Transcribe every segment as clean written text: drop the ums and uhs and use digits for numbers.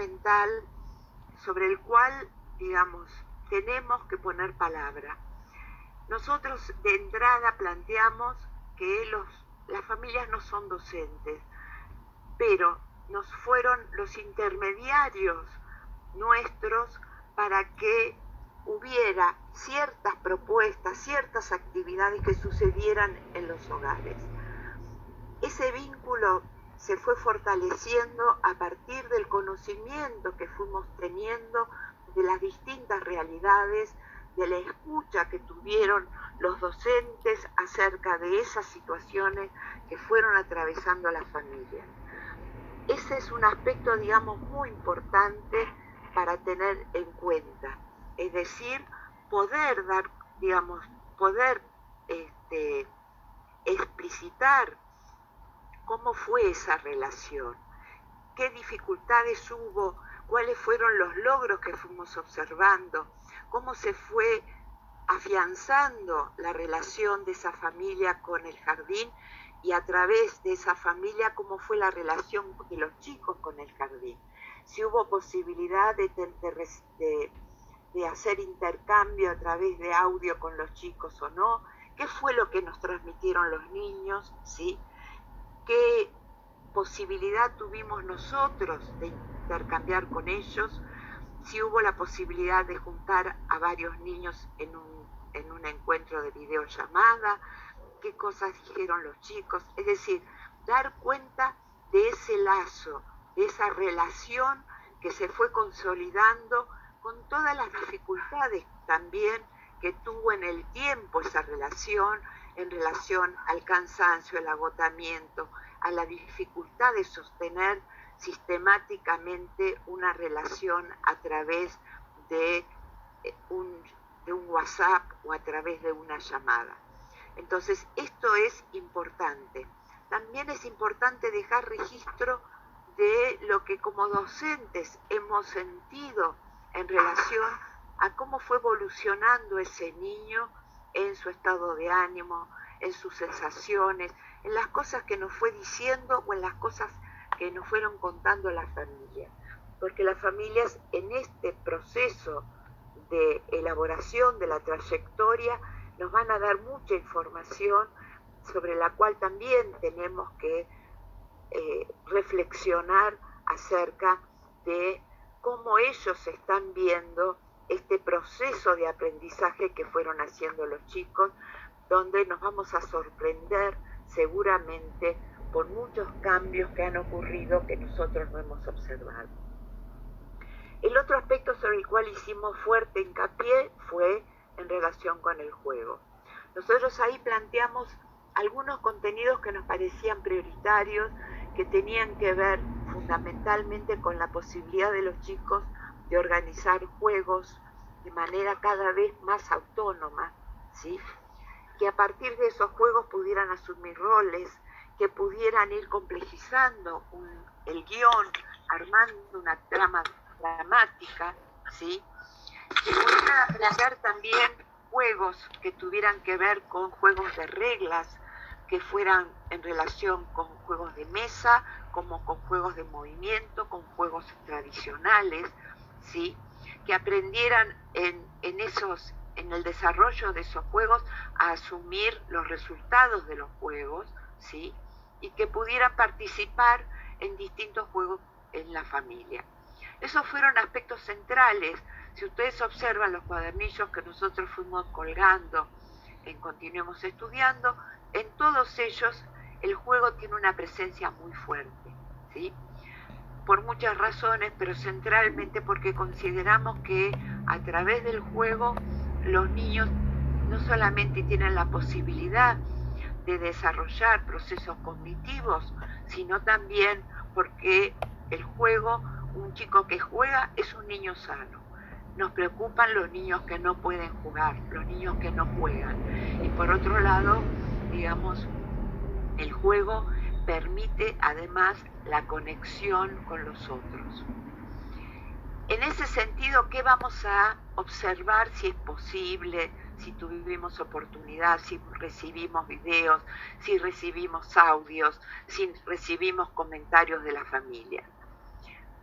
fundamental sobre el cual, digamos, tenemos que poner palabra. Nosotros de entrada planteamos que las familias no son docentes, pero nos fueron los intermediarios nuestros para que hubiera ciertas propuestas, ciertas actividades que sucedieran en los hogares. Ese vínculo se fue fortaleciendo a partir del conocimiento que fuimos teniendo de las distintas realidades, de la escucha que tuvieron los docentes acerca de esas situaciones que fueron atravesando las familias. Ese es un aspecto, digamos, muy importante para tener en cuenta. Es decir, poder dar, digamos, poder explicitar cómo fue esa relación, qué dificultades hubo, cuáles fueron los logros que fuimos observando, cómo se fue afianzando la relación de esa familia con el jardín y a través de esa familia cómo fue la relación de los chicos con el jardín. Si hubo posibilidad de hacer intercambio a través de audio con los chicos o no, qué fue lo que nos transmitieron los niños, ¿sí? ¿Qué posibilidad tuvimos nosotros de intercambiar con ellos? Si hubo la posibilidad de juntar a varios niños en un encuentro de videollamada, qué cosas dijeron los chicos, es decir, dar cuenta de ese lazo, de esa relación que se fue consolidando con todas las dificultades también que tuvo en el tiempo esa relación, en relación al cansancio, el agotamiento, a la dificultad de sostener sistemáticamente una relación a través de un WhatsApp o a través de una llamada. Entonces, esto es importante. También es importante dejar registro de lo que como docentes hemos sentido en relación a cómo fue evolucionando ese niño en su estado de ánimo, en sus sensaciones, en las cosas que nos fue diciendo o en las cosas que nos fueron contando las familias. Porque las familias en este proceso de elaboración de la trayectoria nos van a dar mucha información sobre la cual también tenemos que reflexionar acerca de cómo ellos están viendo este proceso de aprendizaje que fueron haciendo los chicos, donde nos vamos a sorprender seguramente por muchos cambios que han ocurrido que nosotros no hemos observado. El otro aspecto sobre el cual hicimos fuerte hincapié fue en relación con el juego. Nosotros ahí planteamos algunos contenidos que nos parecían prioritarios, que tenían que ver fundamentalmente con la posibilidad de los chicos de organizar juegos de manera cada vez más autónoma, ¿sí? Que a partir de esos juegos pudieran asumir roles, que pudieran ir complejizando el guión, armando una trama dramática, ¿sí? Que pudieran plantear también juegos que tuvieran que ver con juegos de reglas, que fueran en relación con juegos de mesa, como con juegos de movimiento, con juegos tradicionales, ¿sí? Que aprendieran en el desarrollo de esos juegos a asumir los resultados de los juegos, ¿sí? Y que pudieran participar en distintos juegos en la familia. Esos fueron aspectos centrales. Si ustedes observan los cuadernillos que nosotros fuimos colgando en Continuemos Estudiando, en todos ellos el juego tiene una presencia muy fuerte, ¿sí? Por muchas razones, pero centralmente porque consideramos que a través del juego los niños no solamente tienen la posibilidad de desarrollar procesos cognitivos, sino también porque el juego, un chico que juega es un niño sano. Nos preocupan los niños que no pueden jugar, los niños que no juegan. Y por otro lado, digamos, el juego permite además la conexión con los otros. En ese sentido, ¿qué vamos a observar si es posible, si tuvimos oportunidad, si recibimos videos, si recibimos audios, si recibimos comentarios de la familia?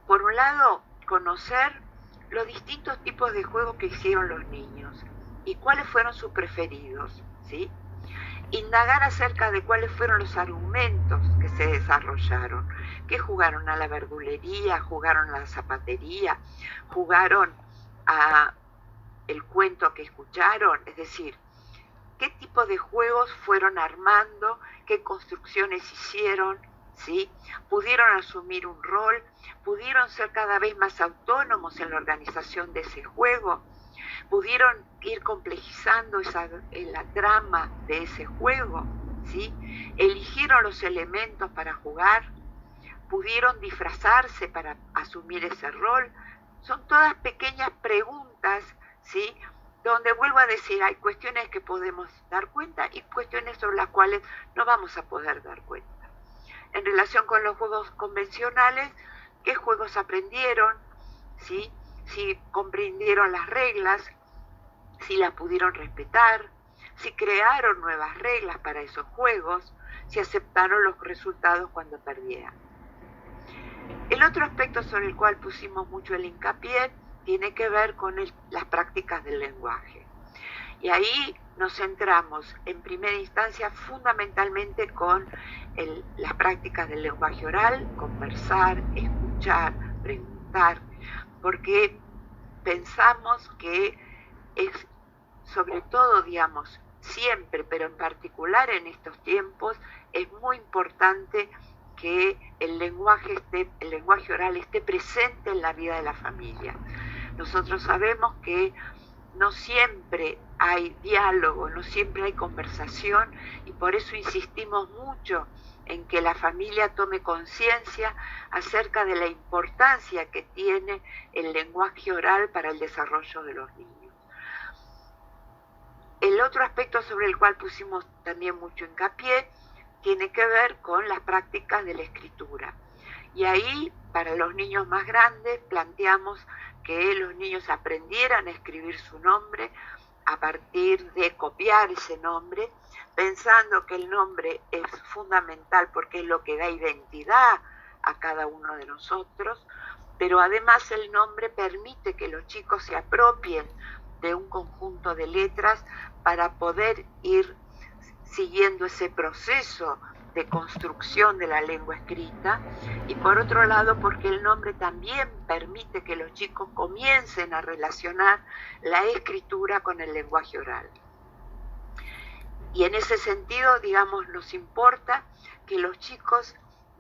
por un lado, conocer los distintos tipos de juegos que hicieron los niños y cuáles fueron sus preferidos, ¿sí? Indagar acerca de cuáles fueron los argumentos que se desarrollaron, que jugaron a la verdulería, jugaron a la zapatería, jugaron a el cuento que escucharon, es decir, qué tipo de juegos fueron armando, qué construcciones hicieron, ¿sí? Pudieron asumir un rol, pudieron ser cada vez más autónomos en la organización de ese juego, pudieron ir complejizando la trama de ese juego, ¿sí? Eligieron los elementos para jugar, pudieron disfrazarse para asumir ese rol. Son todas pequeñas preguntas, ¿sí? Donde vuelvo a decir, hay cuestiones que podemos dar cuenta y cuestiones sobre las cuales no vamos a poder dar cuenta. En relación con los juegos convencionales, ¿qué juegos aprendieron? ¿Sí? Si comprendieron las reglas, si las pudieron respetar, si crearon nuevas reglas para esos juegos, si aceptaron los resultados cuando perdían. El otro aspecto sobre el cual pusimos mucho el hincapié tiene que ver con las prácticas del lenguaje. Y ahí nos centramos en primera instancia fundamentalmente con las prácticas del lenguaje oral, conversar, escuchar, preguntar, porque pensamos que es sobre todo, digamos, siempre, pero en particular en estos tiempos, es muy importante que el lenguaje oral esté presente en la vida de la familia. Nosotros sabemos que no siempre hay diálogo, no siempre hay conversación y por eso insistimos mucho en que la familia tome conciencia acerca de la importancia que tiene el lenguaje oral para el desarrollo de los niños. El otro aspecto sobre el cual pusimos también mucho hincapié tiene que ver con las prácticas de la escritura. Y ahí, para los niños más grandes, planteamos que los niños aprendieran a escribir su nombre a partir de copiar ese nombre, pensando que el nombre es fundamental porque es lo que da identidad a cada uno de nosotros, pero además el nombre permite que los chicos se apropien de un conjunto de letras para poder ir siguiendo ese proceso de construcción de la lengua escrita, y por otro lado porque el nombre también permite que los chicos comiencen a relacionar la escritura con el lenguaje oral. Y en ese sentido, digamos, nos importa que los chicos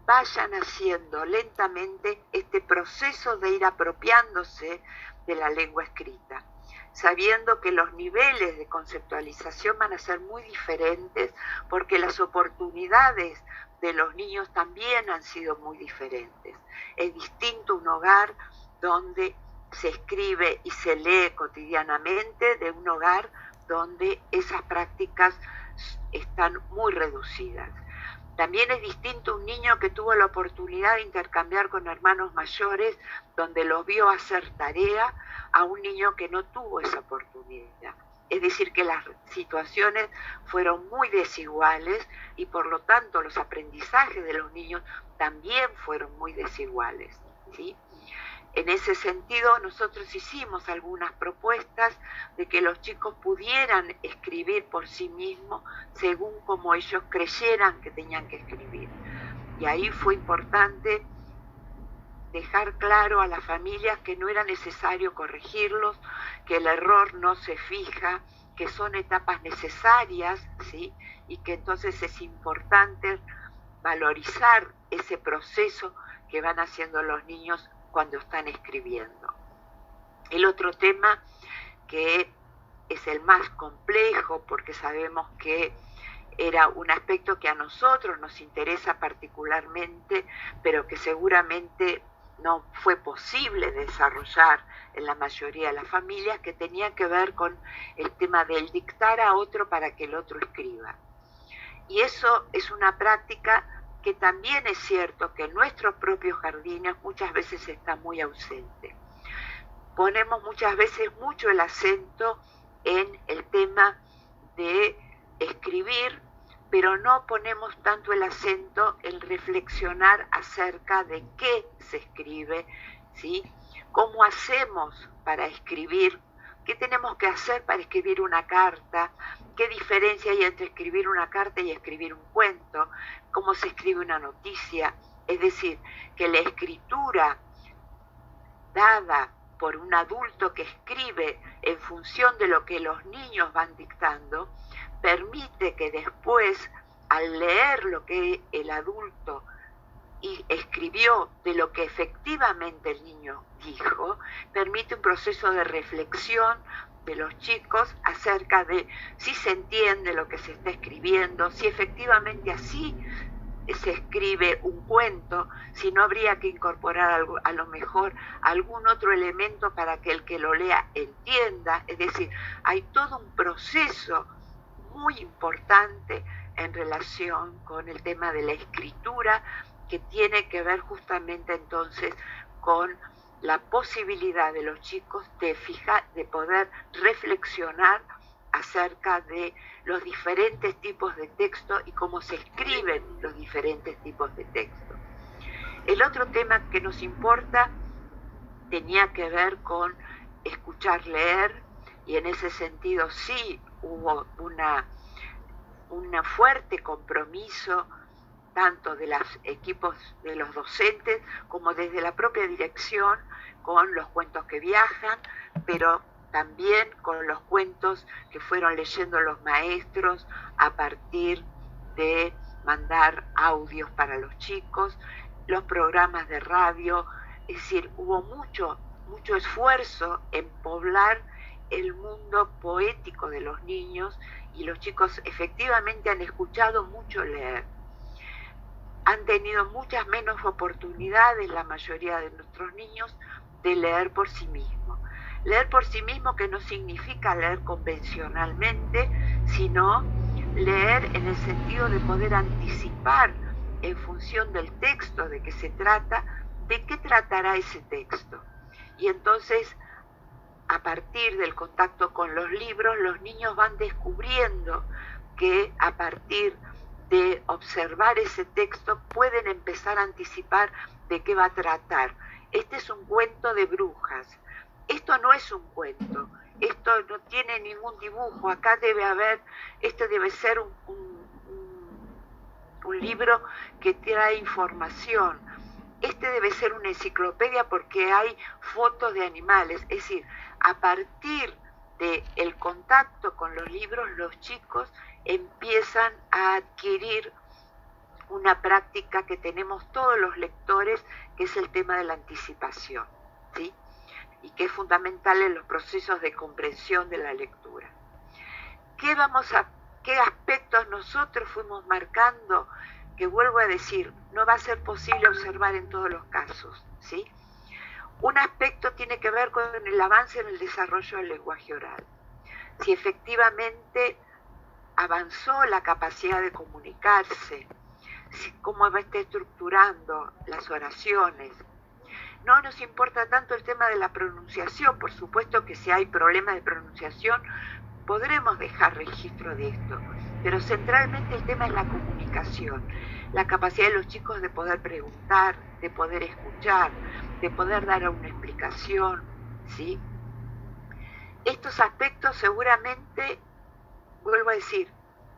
vayan haciendo lentamente este proceso de ir apropiándose de la lengua escrita, sabiendo que los niveles de conceptualización van a ser muy diferentes porque las oportunidades de los niños también han sido muy diferentes. Es distinto un hogar donde se escribe y se lee cotidianamente de un hogar donde esas prácticas están muy reducidas. También es distinto un niño que tuvo la oportunidad de intercambiar con hermanos mayores, donde los vio hacer tarea, a un niño que no tuvo esa oportunidad. Es decir, que las situaciones fueron muy desiguales y por lo tanto los aprendizajes de los niños también fueron muy desiguales, ¿sí? En ese sentido, nosotros hicimos algunas propuestas de que los chicos pudieran escribir por sí mismos según como ellos creyeran que tenían que escribir. Y ahí fue importante dejar claro a las familias que no era necesario corregirlos, que el error no se fija, que son etapas necesarias, ¿sí? Y que entonces es importante valorizar ese proceso que van haciendo los niños cuando están escribiendo. El otro tema, que es el más complejo porque sabemos que era un aspecto que a nosotros nos interesa particularmente, pero que seguramente no fue posible desarrollar en la mayoría de las familias, que tenía que ver con el tema del dictar a otro para que el otro escriba. Y eso es una práctica que también es cierto que en nuestros propios jardines muchas veces está muy ausente. Ponemos muchas veces mucho el acento en el tema de escribir, pero no ponemos tanto el acento en reflexionar acerca de qué se escribe ¿sí? ¿Cómo hacemos para escribir? ¿Qué tenemos que hacer para escribir una carta? ¿Qué diferencia hay entre escribir una carta y escribir un cuento? ¿Cómo se escribe una noticia? Es decir, que la escritura dada por un adulto que escribe en función de lo que los niños van dictando, permite que después, al leer lo que el adulto escribió de lo que efectivamente el niño dijo, permite un proceso de reflexión de los chicos acerca de si se entiende lo que se está escribiendo, si efectivamente así se escribe un cuento, si no habría que incorporar a lo mejor algún otro elemento para que el que lo lea entienda. Es decir, hay todo un proceso muy importante en relación con el tema de la escritura, que tiene que ver justamente entonces con la posibilidad de los chicos de poder reflexionar acerca de los diferentes tipos de texto y cómo se escriben los diferentes tipos de texto. El otro tema que nos importa tenía que ver con escuchar, leer, y en ese sentido sí hubo un fuerte compromiso tanto de los equipos de los docentes como desde la propia dirección, con los cuentos que viajan, pero también con los cuentos que fueron leyendo los maestros a partir de mandar audios para los chicos, los programas de radio. Es decir, hubo mucho esfuerzo en poblar el mundo poético de los niños, y los chicos efectivamente han escuchado mucho leer. Han tenido muchas menos oportunidades, la mayoría de nuestros niños, de leer por sí mismos. Leer por sí mismo, que no significa leer convencionalmente, sino leer en el sentido de poder anticipar en función del texto de que se trata, de qué tratará ese texto. Y entonces, a partir del contacto con los libros, los niños van descubriendo que a partir de observar ese texto pueden empezar a anticipar de qué va a tratar. Este es un cuento de brujas. Esto no es un cuento. Esto no tiene ningún dibujo. Acá este debe ser un libro que trae información. Este debe ser una enciclopedia porque hay fotos de animales. Es decir, a partir del contacto con los libros, los chicos empiezan a adquirir una práctica que tenemos todos los lectores, que es el tema de la anticipación, ¿sí? Y que es fundamental en los procesos de comprensión de la lectura. ¿Qué aspectos nosotros fuimos marcando? Que vuelvo a decir, no va a ser posible observar en todos los casos, ¿sí? Un aspecto tiene que ver con el avance en el desarrollo del lenguaje oral. Si efectivamente avanzó la capacidad de comunicarse, cómo va a estar estructurando las oraciones. No nos importa tanto el tema de la pronunciación. Por supuesto que si hay problemas de pronunciación podremos dejar registro de esto, pero centralmente el tema es la comunicación, la capacidad de los chicos de poder preguntar, de poder escuchar, de poder dar una explicación, ¿sí? Estos aspectos seguramente, vuelvo a decir,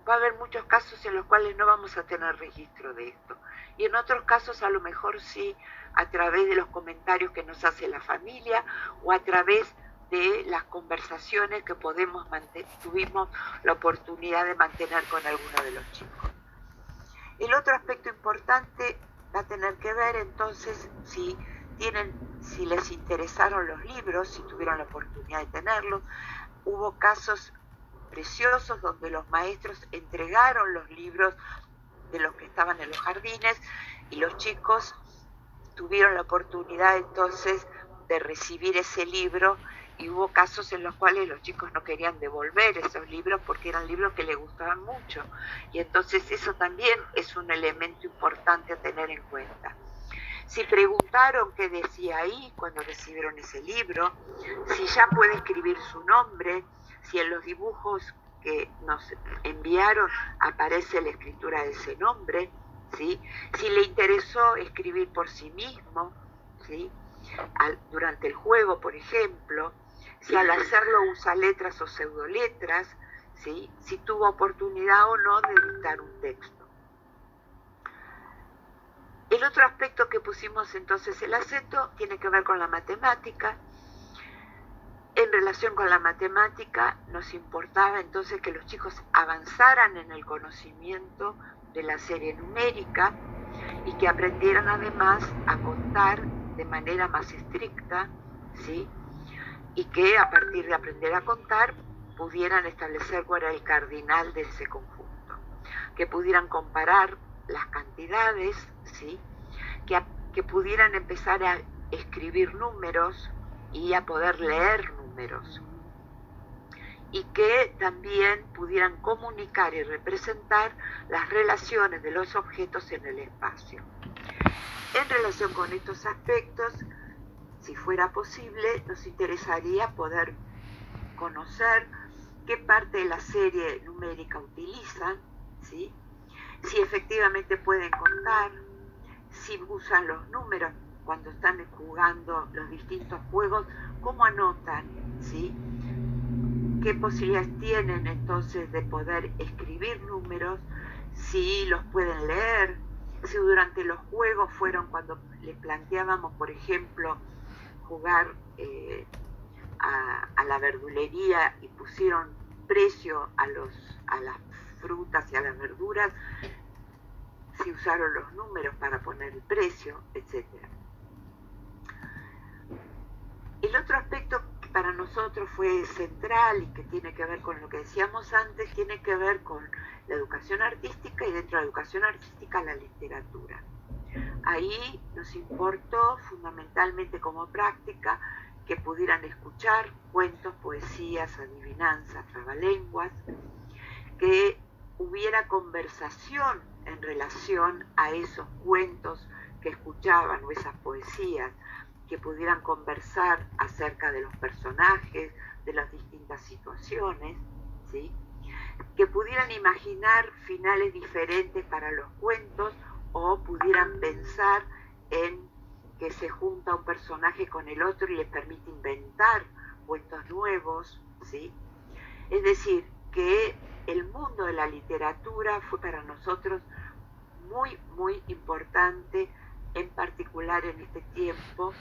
va a haber muchos casos en los cuales no vamos a tener registro de esto, y en otros casos a lo mejor sí, a través de los comentarios que nos hace la familia o a través de las conversaciones que tuvimos la oportunidad de mantener con alguno de los chicos. El otro aspecto importante va a tener que ver entonces si les interesaron los libros, si tuvieron la oportunidad de tenerlos. Hubo casos preciosos donde los maestros entregaron los libros de los que estaban en los jardines y los chicos tuvieron la oportunidad entonces de recibir ese libro, y hubo casos en los cuales los chicos no querían devolver esos libros porque eran libros que les gustaban mucho, y entonces eso también es un elemento importante a tener en cuenta. Si preguntaron qué decía ahí cuando recibieron ese libro, si ya puede escribir su nombre, si en los dibujos que nos enviaron aparece la escritura de ese nombre, ¿sí? Si le interesó escribir por sí mismo, ¿sí? durante el juego, por ejemplo, si al hacerlo usa letras o pseudoletras, ¿sí? Si tuvo oportunidad o no de dictar un texto. El otro aspecto que pusimos entonces el acento tiene que ver con la matemática. En relación con la matemática nos importaba entonces que los chicos avanzaran en el conocimiento de la serie numérica y que aprendieran además a contar de manera más estricta, ¿sí? Y que a partir de aprender a contar pudieran establecer cuál era el cardinal de ese conjunto, que pudieran comparar las cantidades, ¿sí? Que pudieran empezar a escribir números y a poder leer números, y que también pudieran comunicar y representar las relaciones de los objetos en el espacio. En relación con estos aspectos, si fuera posible, nos interesaría poder conocer qué parte de la serie numérica utilizan, ¿sí? Si efectivamente pueden contar, si usan los números cuando están jugando los distintos juegos, cómo anotan, ¿sí? ¿Qué posibilidades tienen entonces de poder escribir números? Si los pueden leer, si durante los juegos fueron cuando les planteábamos, por ejemplo, jugar a la verdulería y pusieron precio a las frutas y a las verduras, si usaron los números para poner el precio, etc. El otro aspecto que para nosotros fue central y que tiene que ver con lo que decíamos antes, tiene que ver con la educación artística y dentro de la educación artística la literatura. Ahí nos importó fundamentalmente como práctica que pudieran escuchar cuentos, poesías, adivinanzas, trabalenguas, que hubiera conversación en relación a esos cuentos que escuchaban o esas poesías, que pudieran conversar acerca de los personajes, de las distintas situaciones, ¿sí? Que pudieran imaginar finales diferentes para los cuentos o pudieran pensar en que se junta un personaje con el otro y les permite inventar cuentos nuevos, ¿sí? Es decir, que el mundo de la literatura fue para nosotros muy, muy importante, en particular en este tiempo,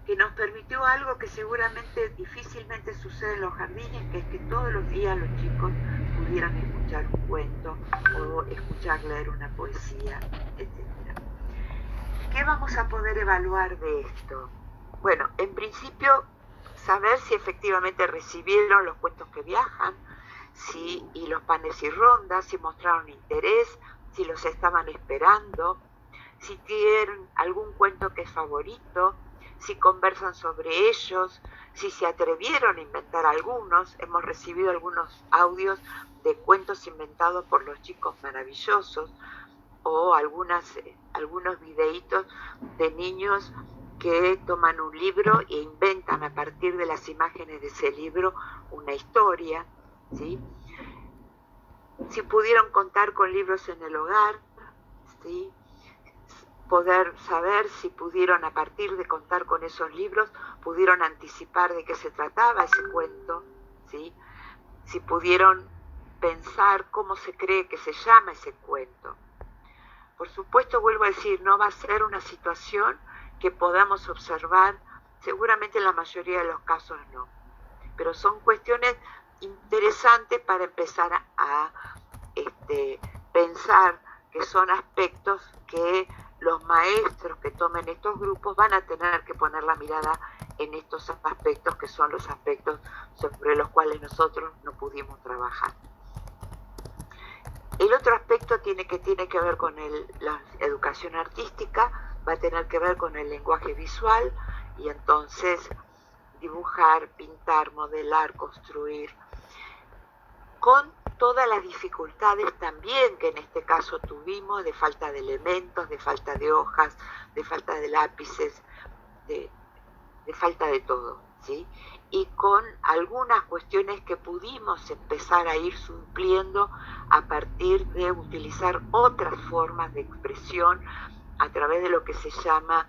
que nos permitió algo que seguramente difícilmente sucede en los jardines, que es que todos los días los chicos pudieran escuchar un cuento o escuchar leer una poesía, etc. ¿Qué vamos a poder evaluar de esto? Bueno, en principio, saber si efectivamente recibieron los cuentos que viajan, y los panes y rondas, si mostraron interés, si los estaban esperando, si tienen algún cuento que es favorito, si conversan sobre ellos, si se atrevieron a inventar algunos. Hemos recibido algunos audios de cuentos inventados por los chicos maravillosos, o algunos videitos de niños que toman un libro e inventan a partir de las imágenes de ese libro una historia, ¿sí? Si pudieron contar con libros en el hogar, ¿sí? Poder saber si pudieron, a partir de contar con esos libros, pudieron anticipar de qué se trataba ese cuento, ¿sí? Si pudieron pensar cómo se cree que se llama ese cuento. Por supuesto, vuelvo a decir, no va a ser una situación que podamos observar, seguramente en la mayoría de los casos no, pero son cuestiones interesantes para empezar a pensar que son aspectos que los maestros que tomen estos grupos van a tener que poner la mirada en estos aspectos que son los aspectos sobre los cuales nosotros no pudimos trabajar. El otro aspecto tiene que ver con la educación artística, va a tener que ver con el lenguaje visual, y entonces dibujar, pintar, modelar, construir, con todas las dificultades también que en este caso tuvimos, de falta de elementos, de falta de hojas, de falta de lápices, de falta de todo, ¿sí? Y con algunas cuestiones que pudimos empezar a ir supliendo a partir de utilizar otras formas de expresión a través de lo que se llama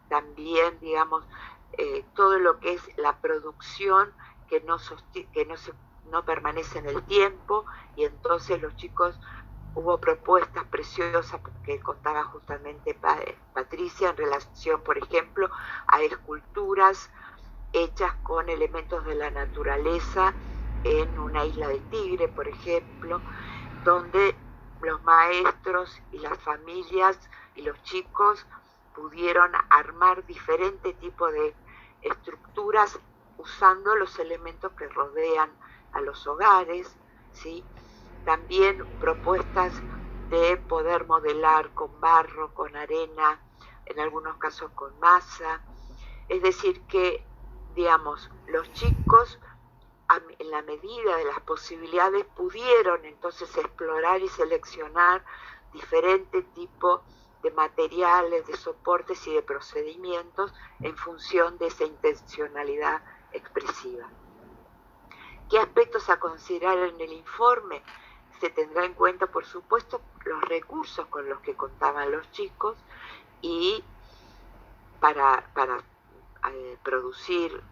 también, digamos, todo lo que es la producción que no permanece en el tiempo, y entonces los chicos, hubo propuestas preciosas que contaba justamente Patricia en relación, por ejemplo, a esculturas hechas con elementos de la naturaleza en una isla de Tigre, por ejemplo, donde los maestros y las familias y los chicos pudieron armar diferentes tipos de estructuras usando los elementos que rodean a los hogares, ¿sí? También propuestas de poder modelar con barro, con arena, en algunos casos con masa. Es decir que, digamos, los chicos, en la medida de las posibilidades, pudieron entonces explorar y seleccionar diferentes tipos de materiales, de soportes y de procedimientos en función de esa intencionalidad expresiva. ¿Qué aspectos a considerar en el informe? Se tendrá en cuenta, por supuesto, los recursos con los que contaban los chicos y para producir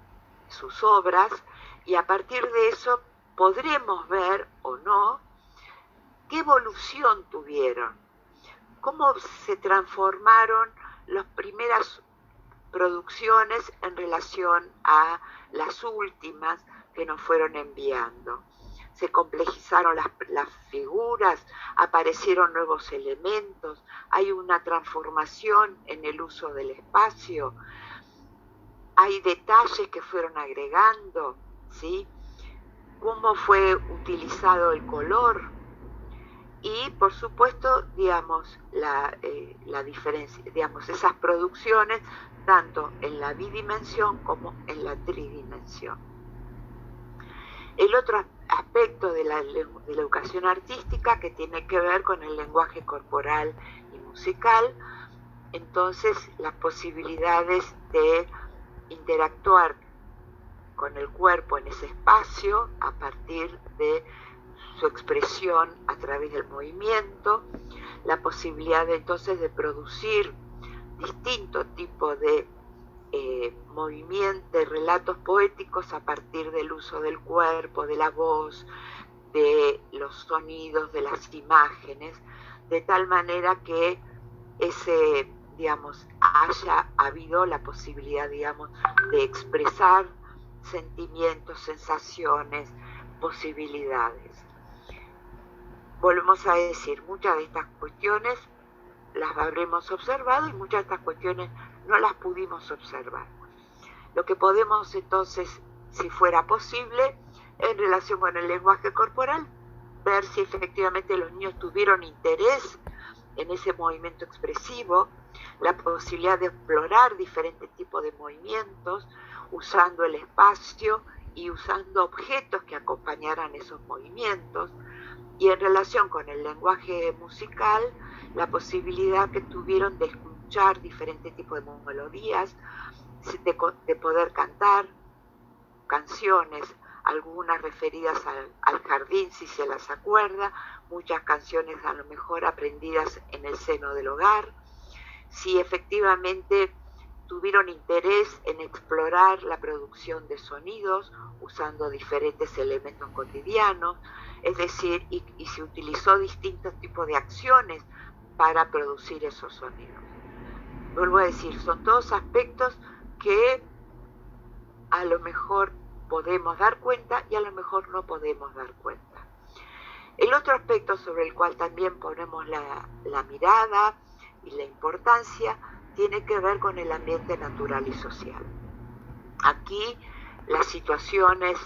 sus obras, y a partir de eso podremos ver o no qué evolución tuvieron, cómo se transformaron las primeras producciones en relación a las últimas que nos fueron enviando. Se complejizaron las figuras, aparecieron nuevos elementos, hay una transformación en el uso del espacio, hay detalles que fueron agregando, ¿sí? Cómo fue utilizado el color y, por supuesto, digamos, la diferencia, digamos, esas producciones tanto en la bidimensión como en la tridimensión. El otro aspecto de la educación artística que tiene que ver con el lenguaje corporal y musical, entonces las posibilidades de interactuar con el cuerpo en ese espacio a partir de su expresión a través del movimiento, la posibilidad entonces de producir distintos tipos de movimientos, de relatos poéticos a partir del uso del cuerpo, de la voz, de los sonidos, de las imágenes, de tal manera que haya habido la posibilidad, de expresar sentimientos, sensaciones, posibilidades. Volvemos a decir, muchas de estas cuestiones las habremos observado y muchas de estas cuestiones no las pudimos observar. Lo que podemos entonces, si fuera posible, en relación con el lenguaje corporal, ver si efectivamente los niños tuvieron interés en ese movimiento expresivo, la posibilidad de explorar diferentes tipos de movimientos, usando el espacio y usando objetos que acompañaran esos movimientos, y en relación con el lenguaje musical, la posibilidad que tuvieron de escuchar diferentes tipos de melodías, de poder cantar canciones, algunas referidas al jardín, si se las acuerda, muchas canciones a lo mejor aprendidas en el seno del hogar, si efectivamente tuvieron interés en explorar la producción de sonidos usando diferentes elementos cotidianos, es decir, y se utilizó distintos tipos de acciones para producir esos sonidos. Vuelvo a decir, son todos aspectos que a lo mejor podemos dar cuenta y a lo mejor no podemos dar cuenta. El otro aspecto sobre el cual también ponemos la mirada y la importancia tiene que ver con el ambiente natural y social. Aquí las situaciones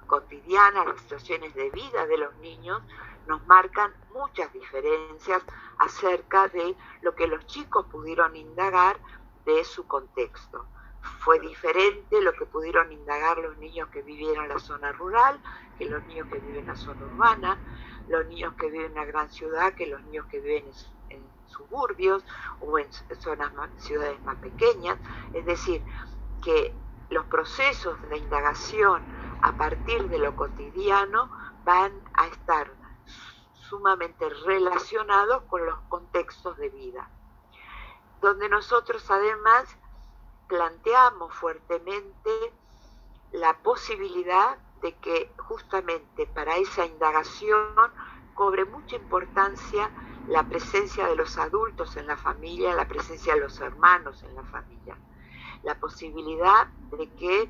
cotidianas, las situaciones de vida de los niños nos marcan muchas diferencias acerca de lo que los chicos pudieron indagar de su contexto. Fue diferente lo que pudieron indagar los niños que vivieron en la zona rural que los niños que viven en la zona urbana, los niños que viven en una gran ciudad que los niños que viven en suburbios o en ciudades más pequeñas. Es decir, que los procesos de indagación a partir de lo cotidiano van a estar sumamente relacionados con los contextos de vida, donde nosotros además planteamos fuertemente la posibilidad de que justamente para esa indagación cobre mucha importancia la presencia de los adultos en la familia, la presencia de los hermanos en la familia, la posibilidad de que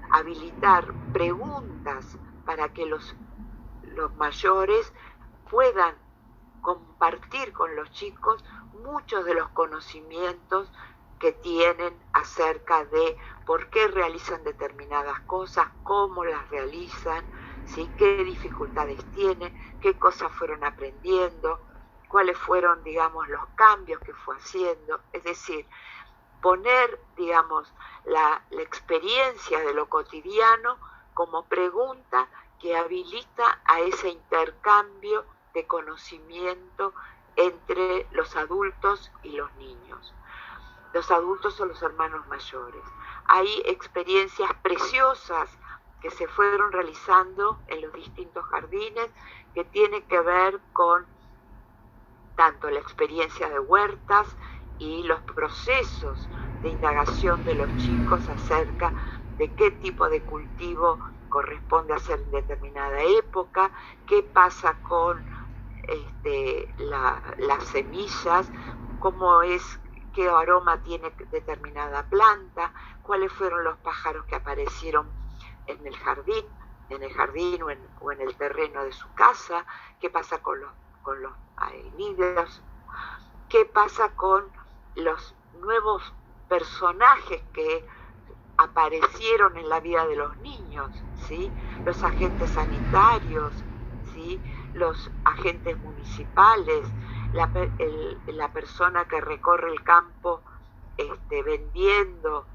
habilitar preguntas para que los mayores puedan compartir con los chicos muchos de los conocimientos que tienen acerca de por qué realizan determinadas cosas, cómo las realizan, ¿sí? Qué dificultades tienen, qué cosas fueron aprendiendo, cuáles fueron, digamos, los cambios que fue haciendo. Es decir, poner, digamos, la experiencia de lo cotidiano como pregunta que habilita a ese intercambio de conocimiento entre los adultos y los niños, los adultos o los hermanos mayores. Hay experiencias preciosas que se fueron realizando en los distintos jardines que tienen que ver con tanto la experiencia de huertas y los procesos de indagación de los chicos acerca de qué tipo de cultivo corresponde hacer en determinada época, qué pasa con las semillas, cómo es, qué aroma tiene determinada planta, cuáles fueron los pájaros que aparecieron en el jardín o en el terreno de su casa, qué pasa con los nidos, qué pasa con los nuevos personajes que aparecieron en la vida de los niños, ¿sí? Los agentes sanitarios, ¿sí? Los agentes municipales, la persona que recorre el campo vendiendo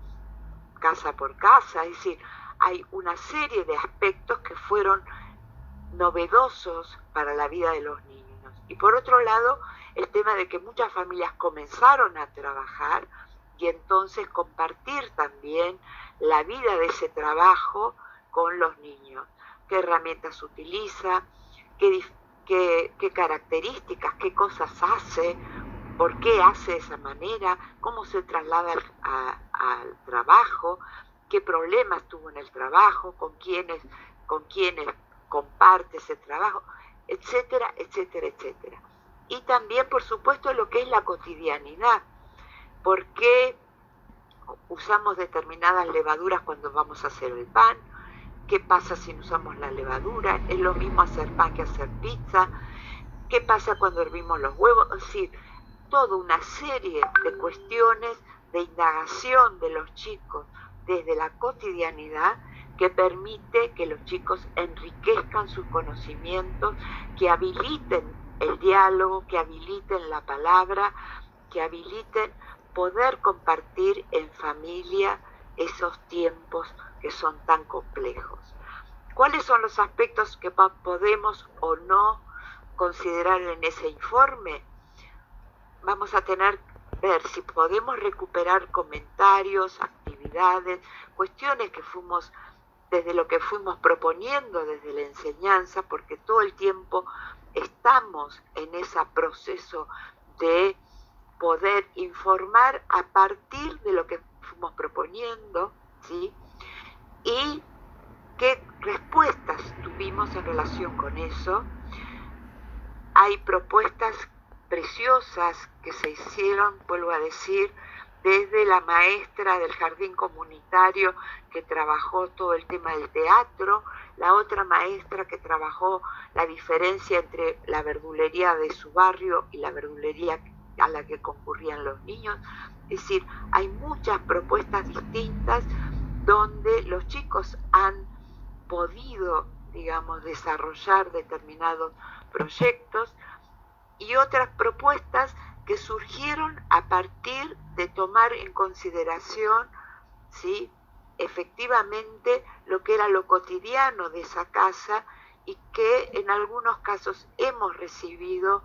casa por casa. Es decir, hay una serie de aspectos que fueron novedosos para la vida de los niños. Y por otro lado, el tema de que muchas familias comenzaron a trabajar y entonces compartir también la vida de ese trabajo con los niños. ¿Qué herramientas utiliza? ¿Qué características? ¿Qué cosas hace? ¿Por qué hace de esa manera? ¿Cómo se traslada al trabajo? ¿Qué problemas tuvo en el trabajo? ¿Con quiénes comparte ese trabajo? Etcétera, etcétera, etcétera. Y también, por supuesto, lo que es la cotidianidad. ¿Por qué usamos determinadas levaduras cuando vamos a hacer el pan? ¿Qué pasa si no usamos la levadura? ¿Es lo mismo hacer pan que hacer pizza? ¿Qué pasa cuando hervimos los huevos? Es decir, toda una serie de cuestiones de indagación de los chicos desde la cotidianidad que permite que los chicos enriquezcan sus conocimientos, que habiliten el diálogo, que habiliten la palabra, que habiliten poder compartir en familia esos tiempos que son tan complejos. ¿Cuáles son los aspectos que podemos o no considerar en ese informe? Vamos a tener que ver si podemos recuperar comentarios, actividades, cuestiones que fuimos desde lo que fuimos proponiendo desde la enseñanza, porque todo el tiempo estamos en ese proceso de poder informar a partir de lo que fuimos proponiendo, ¿sí? Y qué respuestas tuvimos en relación con eso. Hay propuestas preciosas que se hicieron, vuelvo a decir, desde la maestra del jardín comunitario que trabajó todo el tema del teatro, la otra maestra que trabajó la diferencia entre la verdulería de su barrio y la verdulería a la que concurrían los niños. Es decir, hay muchas propuestas distintas donde los chicos han podido, digamos, desarrollar determinados proyectos y otras propuestas que surgieron a partir de tomar en consideración, ¿sí?, efectivamente lo que era lo cotidiano de esa casa y que en algunos casos hemos recibido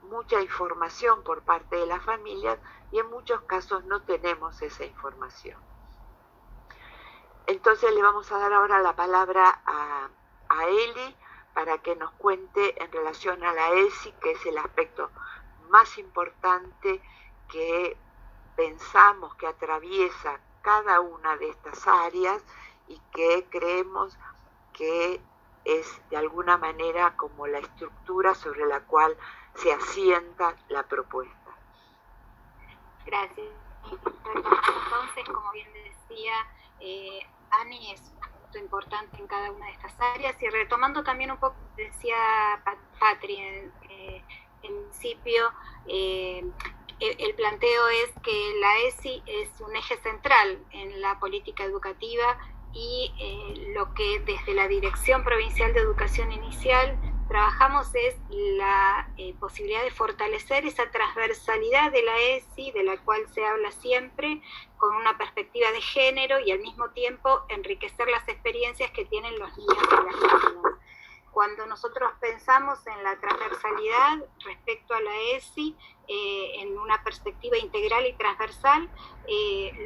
mucha información por parte de las familias y en muchos casos no tenemos esa información. Entonces le vamos a dar ahora la palabra a Eli para que nos cuente en relación a la ESI, que es el aspecto más importante que pensamos que atraviesa cada una de estas áreas y que creemos que es de alguna manera como la estructura sobre la cual se asienta la propuesta. Gracias. Entonces, como bien decía Ani, es un punto importante en cada una de estas áreas, y retomando también un poco lo que decía Patri en principio, el planteo es que la ESI es un eje central en la política educativa y lo que desde la Dirección Provincial de Educación Inicial trabajamos es la posibilidad de fortalecer esa transversalidad de la ESI, de la cual se habla siempre, con una perspectiva de género, y al mismo tiempo enriquecer las experiencias que tienen los niños y las niñas. Cuando nosotros pensamos en la transversalidad respecto a la ESI, en una perspectiva integral y transversal,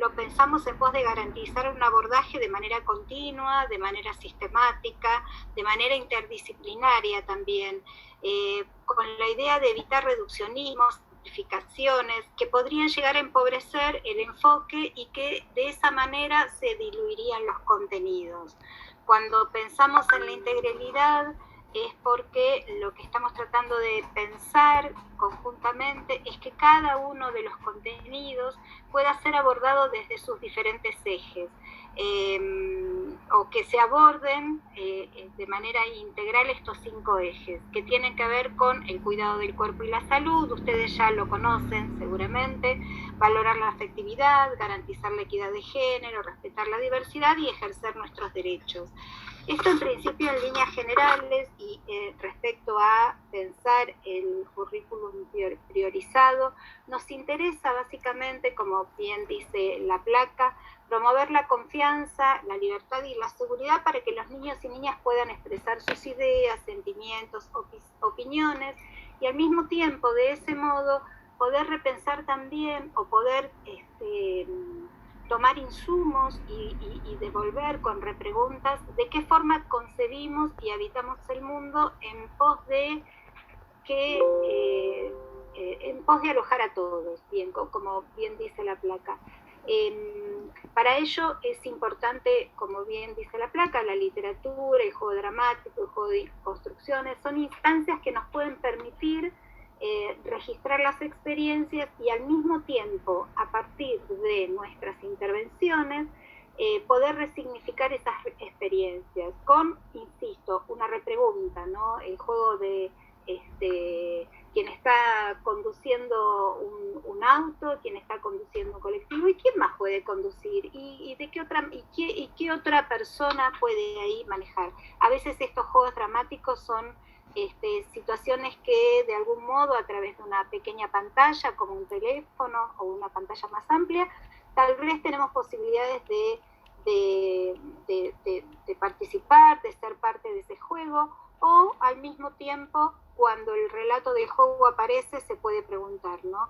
lo pensamos en pos de garantizar un abordaje de manera continua, de manera sistemática, de manera interdisciplinaria también, con la idea de evitar reduccionismos, simplificaciones que podrían llegar a empobrecer el enfoque y que de esa manera se diluirían los contenidos. Cuando pensamos en la integralidad es porque lo que estamos tratando de pensar conjuntamente es que cada uno de los contenidos pueda ser abordado desde sus diferentes ejes, o que se aborden de manera integral estos 5 ejes, que tienen que ver con el cuidado del cuerpo y la salud. Ustedes ya lo conocen seguramente: valorar la afectividad, garantizar la equidad de género, respetar la diversidad y ejercer nuestros derechos. Esto en principio en líneas generales, y respecto a pensar el currículum priorizado, nos interesa básicamente, como bien dice la placa, promover la confianza, la libertad y la seguridad para que los niños y niñas puedan expresar sus ideas, sentimientos, opiniones, y al mismo tiempo, de ese modo, poder repensar también o poder tomar insumos y devolver con repreguntas de qué forma concebimos y habitamos el mundo en pos de alojar a todos, bien, como bien dice la placa. Para ello es importante, como bien dice la placa, la literatura, el juego dramático, el juego de construcciones, son instancias que nos pueden permitir registrar las experiencias y al mismo tiempo, a partir de nuestras intervenciones, poder resignificar esas experiencias con, insisto, una repregunta, ¿no? El juego de quien está conduciendo un auto, quien está conduciendo un colectivo, y quién más puede conducir, y de qué otra persona puede ahí manejar. A veces estos juegos dramáticos son situaciones que de algún modo, a través de una pequeña pantalla como un teléfono o una pantalla más amplia, tal vez tenemos posibilidades de participar, de ser parte de ese juego, o al mismo tiempo, cuando el relato del juego aparece, se puede preguntar, ¿no?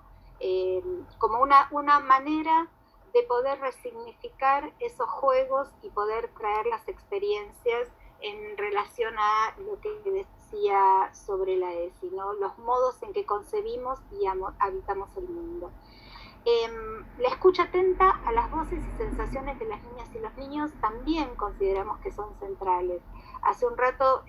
Como una manera de poder resignificar esos juegos y poder traer las experiencias en relación a lo que decía sobre la ESI, ¿no? Los modos en que concebimos y habitamos el mundo. La escucha atenta a las voces y sensaciones de las niñas y los niños también consideramos que son centrales. Hace un rato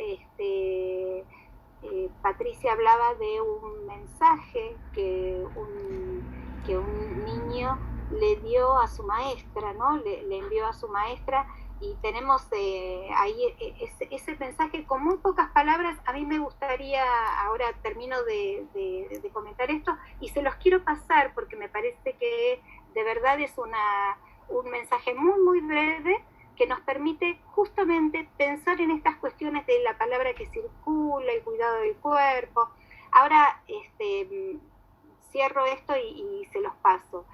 Patricia hablaba de un mensaje que un niño le dio a su maestra, ¿no? Le envió a su maestra, y tenemos ahí ese mensaje con muy pocas palabras. A mí me gustaría, ahora termino de comentar esto, y se los quiero pasar porque me parece que de verdad es un mensaje muy, muy breve, que nos permite justamente pensar en estas cuestiones de la palabra que circula, el cuidado del cuerpo. Ahora cierro esto y se los paso.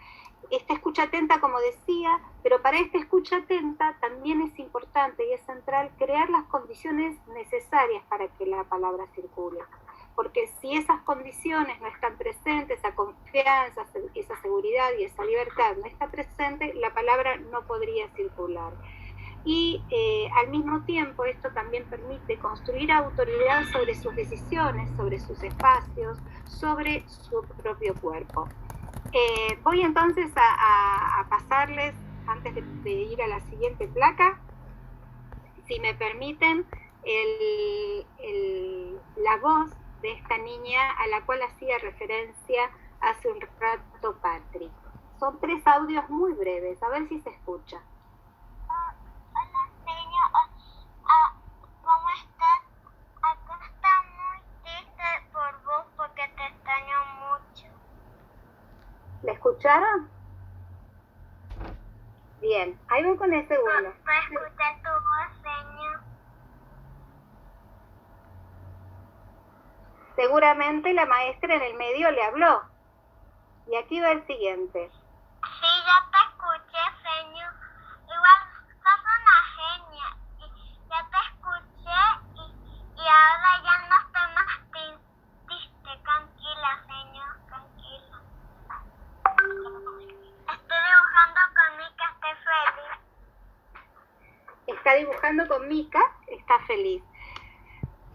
Esta escucha atenta, como decía, pero para esta escucha atenta también es importante y es central crear las condiciones necesarias para que la palabra circule. Porque si esas condiciones no están presentes, esa confianza, esa seguridad y esa libertad no está presente, la palabra no podría circular. Y al mismo tiempo esto también permite construir autoridad sobre sus decisiones, sobre sus espacios, sobre su propio cuerpo. Voy entonces a pasarles antes de ir a la siguiente placa, si me permiten, la voz de esta niña a la cual hacía referencia hace un rato Patrick. Son 3 audios muy breves, a ver si se escucha. Hola, señor. ¿Cómo estás? Acá está muy triste por vos porque te extraño mucho. ¿La escucharon? Bien, ahí voy con el segundo. ¿Puedo escuchar tu voz, señor? Seguramente la maestra en el medio le habló. Y aquí va el siguiente. Sí, ya te escuché, señor. Igual sos una genia. Y ya te escuché y ahora ya no estoy más triste. Tranquila, señor, tranquila. Estoy dibujando con Mica, estoy feliz. Está dibujando con Mica, está feliz.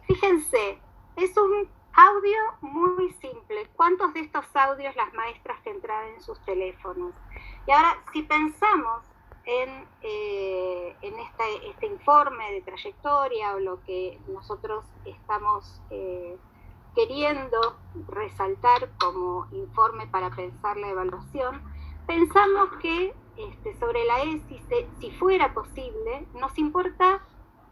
Fíjense, es un audio muy simple. ¿Cuántos de estos audios las maestras tendrán en sus teléfonos? Y ahora, si pensamos en este informe de trayectoria o lo que nosotros estamos queriendo resaltar como informe para pensar la evaluación, pensamos que sobre la ESI, si fuera posible, nos importa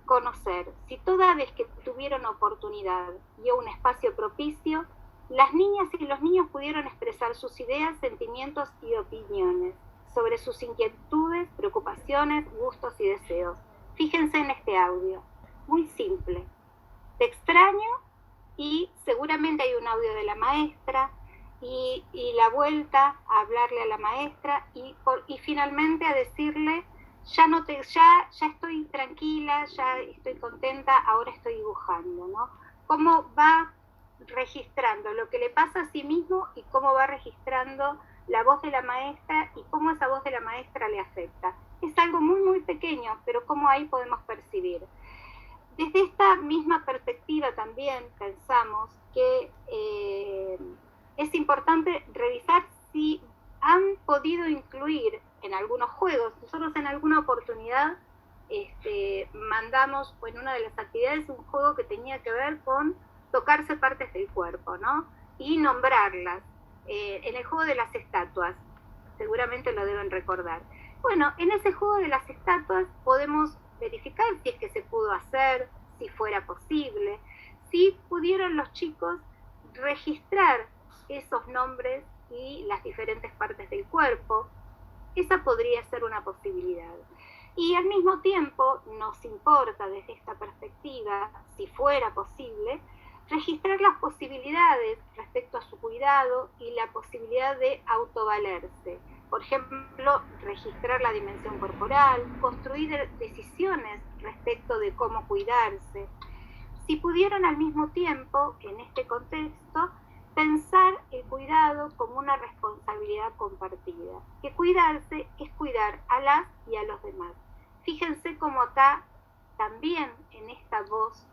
conocer si toda vez que tuvieron oportunidad y un espacio propicio, las niñas y los niños pudieron expresar sus ideas, sentimientos y opiniones sobre sus inquietudes, preocupaciones, gustos y deseos. Fíjense en este audio, muy simple. Te extraño, y seguramente hay un audio de la maestra y la vuelta a hablarle a la maestra y finalmente a decirle ya estoy tranquila, ya estoy contenta, ahora estoy dibujando, ¿no? Cómo va registrando lo que le pasa a sí mismo y cómo va registrando la voz de la maestra y cómo esa voz de la maestra le afecta. Es algo muy, muy pequeño, pero cómo ahí podemos percibir. Desde esta misma perspectiva también pensamos que es importante revisar si han podido incluir en algunos juegos. Nosotros en alguna oportunidad mandamos en una de las actividades un juego que tenía que ver con tocarse partes del cuerpo, ¿no? Y nombrarlas. En el juego de las estatuas, seguramente lo deben recordar. Bueno, en ese juego de las estatuas podemos verificar si es que se pudo hacer, si fuera posible, si pudieron los chicos registrar esos nombres y las diferentes partes del cuerpo. Esa podría ser una posibilidad. Y al mismo tiempo nos importa desde esta perspectiva, si fuera posible, registrar las posibilidades respecto a su cuidado y la posibilidad de autovalerse. Por ejemplo, registrar la dimensión corporal, construir decisiones respecto de cómo cuidarse. Si pudieron al mismo tiempo, en este contexto, pensar el cuidado como una responsabilidad compartida. Que cuidarse es cuidar a las y a los demás. Fíjense cómo acá también en esta voz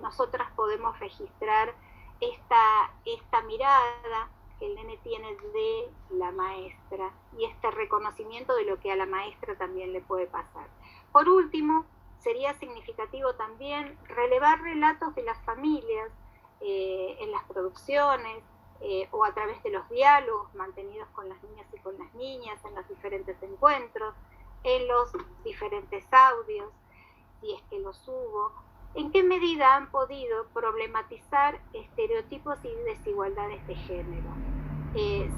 nosotras podemos registrar esta mirada que el nene tiene de la maestra y este reconocimiento de lo que a la maestra también le puede pasar. Por último, sería significativo también relevar relatos de las familias en las producciones o a través de los diálogos mantenidos con las niñas y con las niñas en los diferentes encuentros, en los diferentes audios, si es que los hubo. ¿En qué medida han podido problematizar estereotipos y desigualdades de género?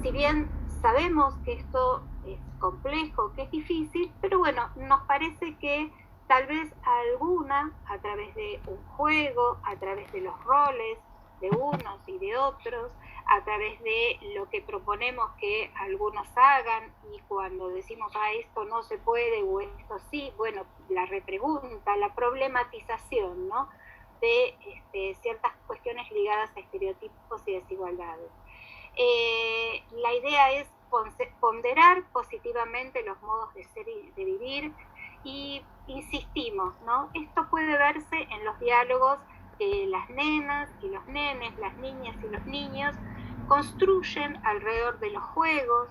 Si bien sabemos que esto es complejo, que es difícil, pero bueno, nos parece que tal vez alguna, a través de un juego, a través de los roles de unos y de otros, a través de lo que proponemos que algunos hagan y cuando decimos, esto no se puede o esto sí, bueno, la repregunta, la problematización, ¿no? De ciertas cuestiones ligadas a estereotipos y desigualdades. La idea es ponderar positivamente los modos de ser y de vivir y insistimos, ¿no? Esto puede verse en los diálogos que las nenas y los nenes, las niñas y los niños construyen alrededor de los juegos,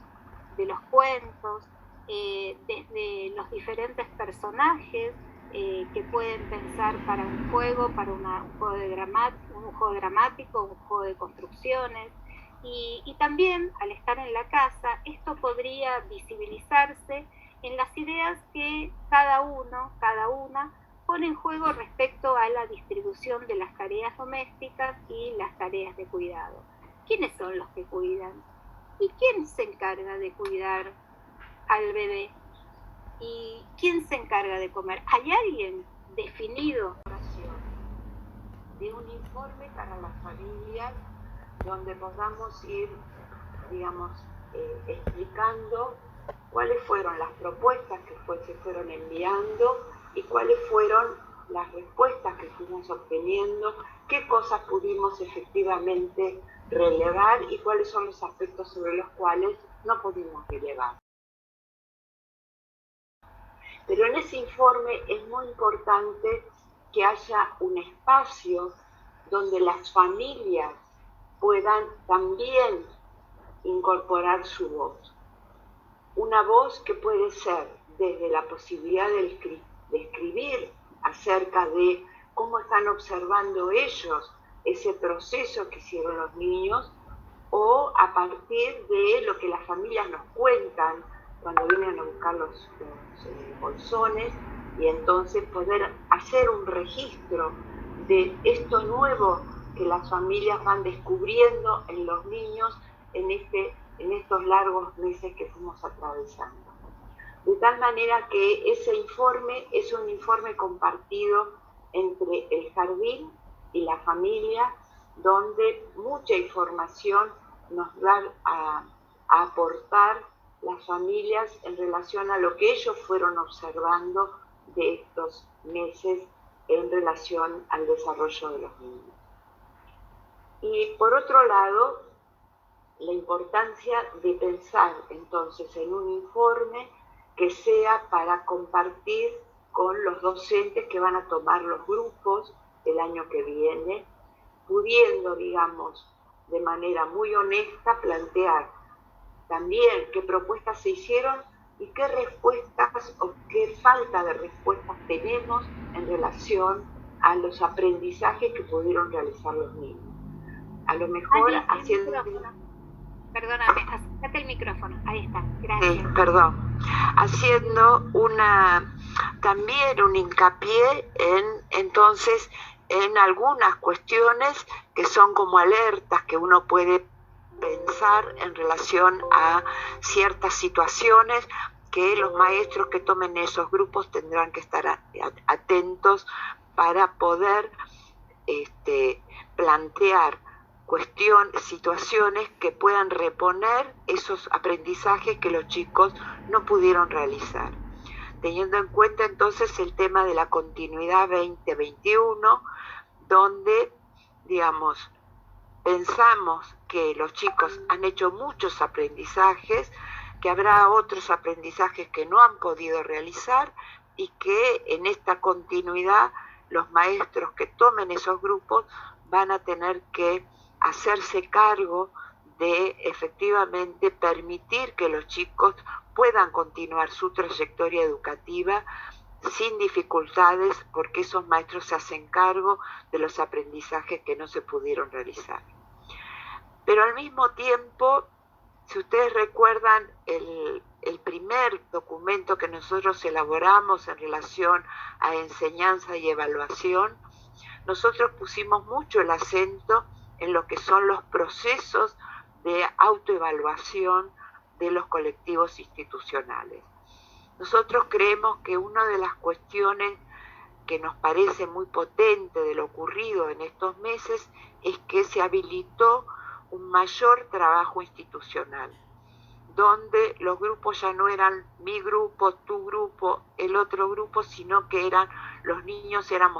de los cuentos, desde los diferentes personajes que pueden pensar para un juego, para un juego dramático, un juego de construcciones. Y también, al estar en la casa, esto podría visibilizarse en las ideas que cada uno, cada una, pone en juego respecto a la distribución de las tareas domésticas y las tareas de cuidado. ¿Quiénes son los que cuidan? ¿Y quién se encarga de cuidar al bebé? ¿Y quién se encarga de comer? ¿Hay alguien definido? De un informe para las familias donde podamos ir, digamos, explicando cuáles fueron las propuestas que se fueron enviando y cuáles fueron las respuestas que fuimos obteniendo, qué cosas pudimos efectivamente relevar y cuáles son los aspectos sobre los cuales no pudimos relevar. Pero en ese informe es muy importante que haya un espacio donde las familias puedan también incorporar su voz. Una voz que puede ser desde la posibilidad de escribir acerca de cómo están observando ellos ese proceso que hicieron los niños, o a partir de lo que las familias nos cuentan cuando vienen a buscar los bolsones, y entonces poder hacer un registro de esto nuevo que las familias van descubriendo en los niños en estos largos meses que fuimos atravesando. De tal manera que ese informe es un informe compartido entre el jardín y la familia, donde mucha información nos va a aportar las familias en relación a lo que ellos fueron observando de estos meses en relación al desarrollo de los niños. Y por otro lado, la importancia de pensar entonces en un informe que sea para compartir con los docentes que van a tomar los grupos el año que viene, pudiendo, digamos, de manera muy honesta plantear también qué propuestas se hicieron y qué respuestas o qué falta de respuestas tenemos en relación a los aprendizajes que pudieron realizar los niños. A lo mejor haciendo... Perdóname, acércate el micrófono. Ahí está, gracias. Sí, perdón. Haciendo también un hincapié entonces en algunas cuestiones que son como alertas que uno puede pensar en relación a ciertas situaciones que los maestros que tomen esos grupos tendrán que estar atentos para poder plantear situaciones que puedan reponer esos aprendizajes que los chicos no pudieron realizar. Teniendo en cuenta entonces el tema de la continuidad 2021, donde, digamos, pensamos que los chicos han hecho muchos aprendizajes, que habrá otros aprendizajes que no han podido realizar y que en esta continuidad los maestros que tomen esos grupos van a tener que hacerse cargo de efectivamente permitir que los chicos puedan continuar su trayectoria educativa sin dificultades, porque esos maestros se hacen cargo de los aprendizajes que no se pudieron realizar. Pero al mismo tiempo, si ustedes recuerdan el primer documento que nosotros elaboramos en relación a enseñanza y evaluación, nosotros pusimos mucho el acento en lo que son los procesos de autoevaluación de los colectivos institucionales. Nosotros creemos que una de las cuestiones que nos parece muy potente de lo ocurrido en estos meses es que se habilitó un mayor trabajo institucional, donde los grupos ya no eran mi grupo, tu grupo, el otro grupo, sino que eran los niños, eran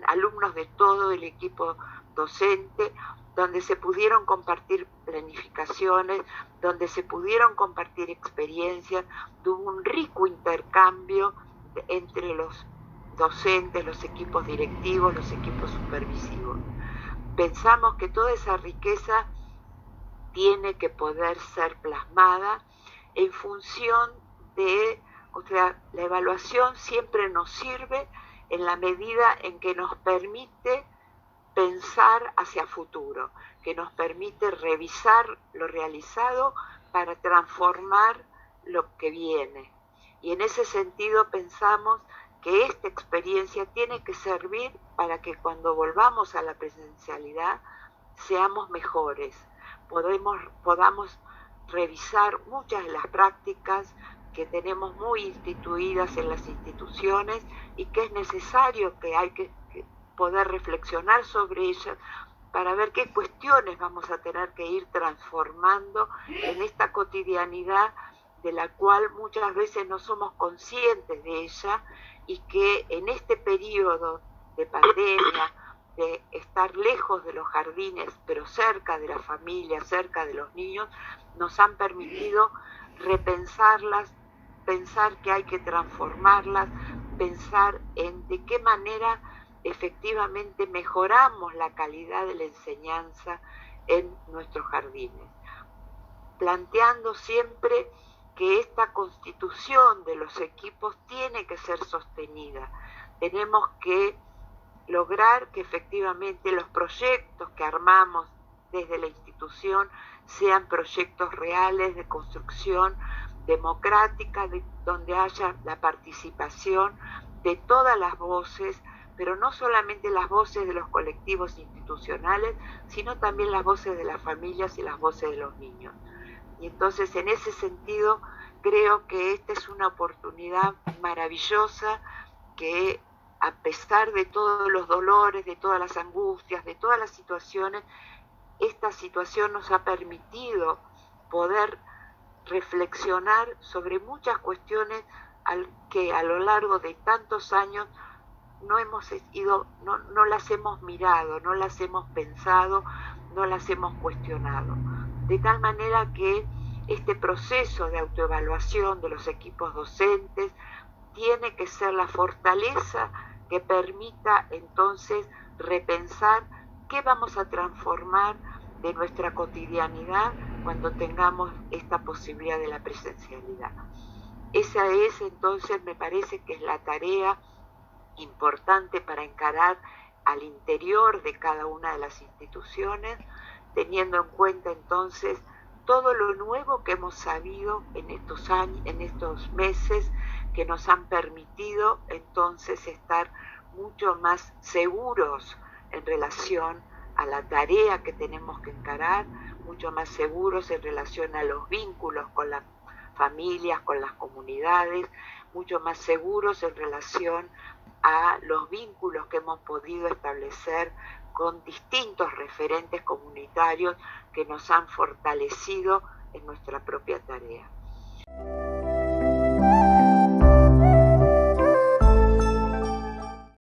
alumnos de todo el equipo docente, donde se pudieron compartir planificaciones, donde se pudieron compartir experiencias, hubo un rico intercambio entre los docentes, los equipos directivos, los equipos supervisivos. Pensamos que toda esa riqueza tiene que poder ser plasmada en función de, o sea, la evaluación siempre nos sirve en la medida en que nos permite pensar hacia futuro, que nos permite revisar lo realizado para transformar lo que viene. Y en ese sentido pensamos que esta experiencia tiene que servir para que cuando volvamos a la presencialidad seamos mejores, podamos revisar muchas de las prácticas que tenemos muy instituidas en las instituciones y que es necesario que hay que poder reflexionar sobre ellas para ver qué cuestiones vamos a tener que ir transformando en esta cotidianidad de la cual muchas veces no somos conscientes de ella y que en este periodo de pandemia, de estar lejos de los jardines, pero cerca de la familia, cerca de los niños, nos han permitido repensarlas, pensar que hay que transformarlas, pensar en de qué manera efectivamente mejoramos la calidad de la enseñanza en nuestros jardines, planteando siempre que esta constitución de los equipos tiene que ser sostenida. Tenemos que lograr que efectivamente los proyectos que armamos desde la institución sean proyectos reales de construcción democrática, donde haya la participación de todas las voces, pero no solamente las voces de los colectivos institucionales, sino también las voces de las familias y las voces de los niños. Y entonces, en ese sentido, creo que esta es una oportunidad maravillosa que, a pesar de todos los dolores, de todas las angustias, de todas las situaciones, esta situación nos ha permitido poder reflexionar sobre muchas cuestiones que a lo largo de tantos años no las hemos mirado, no las hemos pensado, no las hemos cuestionado. De tal manera que este proceso de autoevaluación de los equipos docentes tiene que ser la fortaleza que permita entonces repensar qué vamos a transformar de nuestra cotidianidad cuando tengamos esta posibilidad de la presencialidad. Esa es entonces, me parece que es la tarea importante para encarar al interior de cada una de las instituciones, teniendo en cuenta entonces todo lo nuevo que hemos sabido en estos años, en estos meses, que nos han permitido entonces estar mucho más seguros en relación a la tarea que tenemos que encarar, mucho más seguros en relación a los vínculos con las familias, con las comunidades, mucho más seguros en relación a los vínculos que hemos podido establecer con distintos referentes comunitarios que nos han fortalecido en nuestra propia tarea.